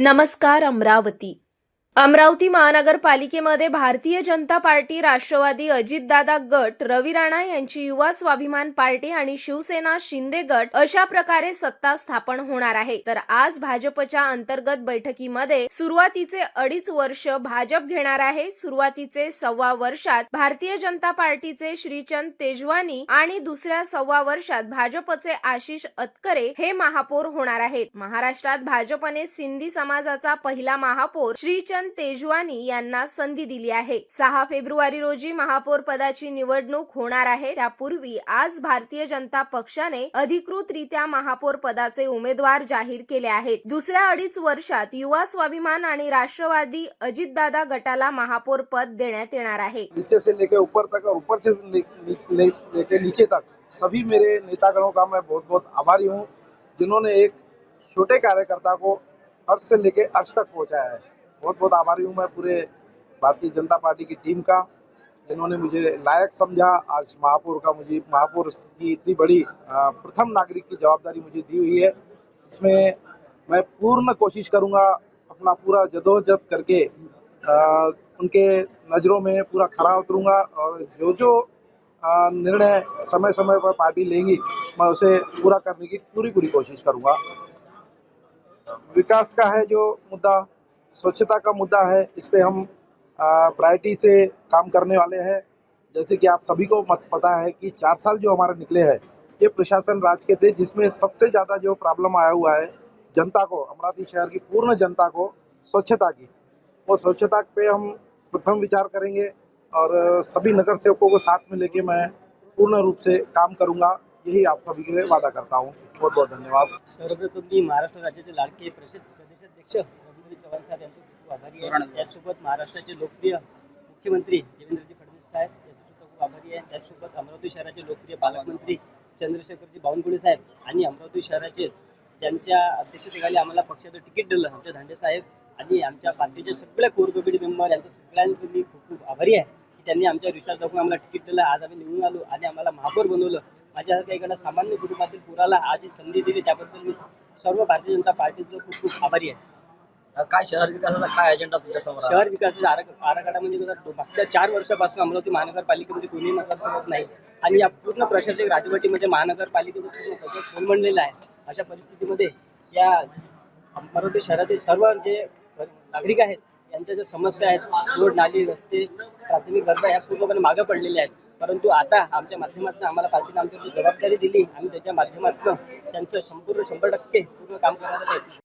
नमस्कार अमरावती। अमरावती महानगरपालिकेमध्ये भारतीय जनता पार्टी, राष्ट्रवादी, अजितदादा गट, रवी राणा यांची युवा स्वाभिमान पार्टी आणि शिवसेना शिंदे गट अशा प्रकारे सत्ता स्थापन होणार आहे। तर आज भाजपच्या अंतर्गत बैठकीमध्ये सुरुवातीचे 2.5 वर्ष भाजप घेणार आहे। सुरुवातीचे 1.25 वर्षात भारतीय जनता पार्टीचे श्रीचंद तेजवानी आणि दुसऱ्या 1.25 वर्षात भाजपचे आशिष अतकरे हे महापौर होणार आहेत। महाराष्ट्रात भाजपने सिंधी समाजाचा पहिला महापौर श्रीचंद तेजवानी यांना संधी दिली आहे। 6 फेब्रुवारी रोजी महापौर पदाची निवडणूक होणार आहे। त्यापूर्वी आज भारतीय जनता पक्षाने अधिकृतरित्या महापौर पदाचे उमेदवार जाहीर केले आहेत। दुसऱ्या 2.5 वर्षात युवा स्वाभिमान आणि राष्ट्रवादी अजितदादा गटाला महापौर पद देण्यात येणार आहे। नीचे से लेकर ऊपर तक और ऊपर से लेकर नीचे तक सभी मेरे नेतागणों का मैं बहुत बहुत आभारी हूं, जिन्होंने एक छोटे कार्यकर्ता को अर्श से लेकर अर्श तक पहुंचाया है। बहुत बहुत आभारी हूँ मैं पूरे भारतीय जनता पार्टी की टीम का, जिन्होंने मुझे लायक समझा। आज महापौर की इतनी बड़ी प्रथम नागरिक की जवाबदारी मुझे दी हुई है। इसमें मैं पूर्ण कोशिश करूँगा, अपना पूरा जदोजहद करके उनके नज़रों में पूरा खरा उतरूँगा और जो निर्णय समय समय पर पार्टी लेंगी मैं उसे पूरा करने की पूरी कोशिश करूँगा। विकास का है जो मुद्दा, स्वच्छता का मुद्दा है, इस पे हम प्रायोरिटी से काम करने वाले हैं। जैसे कि आप सभी को पता है कि 4 साल जो हमारे निकले हैं ये प्रशासन राज के थे, जिसमें सबसे ज़्यादा जो प्रॉब्लम आया हुआ है जनता को, अमरावती शहर की पूर्ण जनता को स्वच्छता की, वो स्वच्छता पे हम प्रथम विचार करेंगे और सभी नगर सेवकों को साथ में लेके मैं पूर्ण रूप से काम करूँगा, यही आप सभी के लिए वादा करता हूँ। बहुत बहुत धन्यवाद। सर्वप्रथम मी महाराष्ट्र राज्याचे लाडके प्रदेशाध्यक्ष रवींद्र चव्हाण साहेब यांचे खूप आभारी आहे। त्याचसोबत महाराष्ट्राचे लोकप्रिय मुख्यमंत्री देवेंद्रजी फडणवीस साहेब यांचे सुद्धा खूप आभारी आहे। त्याचसोबत अमरावती शहराचे लोकप्रिय पालकमंत्री चंद्रशेखरजी बावनकुळे साहेब आणि अमरावती शहराचे ज्यांच्या अध्यक्षतेखाली आम्हाला पक्षाचं तिकीट दिलं आमचे धांडे साहेब आणि आमच्या पार्टीचे सगळे कोर कमिटी मेंबर यांचे सगळ्यांचे मी खूप खूप आभारी आहे की त्यांनी आमच्या विश्वास दाखवून आम्हाला तिकीट दिलं। आज आम्ही निवडून आलो आणि आम्हाला महापौर बनवलं। माझ्यासारख्या एखाद्या सामान्य कुटुंबातील पुराला आज ही संधी दिली, त्याबद्दल मी सर्व भारतीय जनता पार्टीचं खूप खूप आभारी आहे। काय शहर विकासाचा काय अजेंडा तुमच्या समोर? शहर विकासाचा आराखडा म्हणजे मागच्या 4 वर्षापासून अमरावती महानगरपालिकेमध्ये कोणीही नगरसेवक नाही आणि या पूर्ण प्रशासकीय राजवटीमध्ये महानगरपालिकेचं कोलमडलेलं आहे। अशा परिस्थितीमध्ये या अमरावती शहरातील सर्व जे नागरिक आहेत यांच्या ज्या समस्या आहेत, रोड, नाली, रस्ते, प्राथमिक गरजा ह्या पूर्णपणे मागे पडलेल्या आहेत। परंतु आता आमच्या माध्यमातून आम्हाला पार्टीने आमची जबाबदारी दिली, आम्ही त्याच्या माध्यमातून त्यांचं संपूर्ण 100% पूर्ण काम करण्याचा प्रयत्न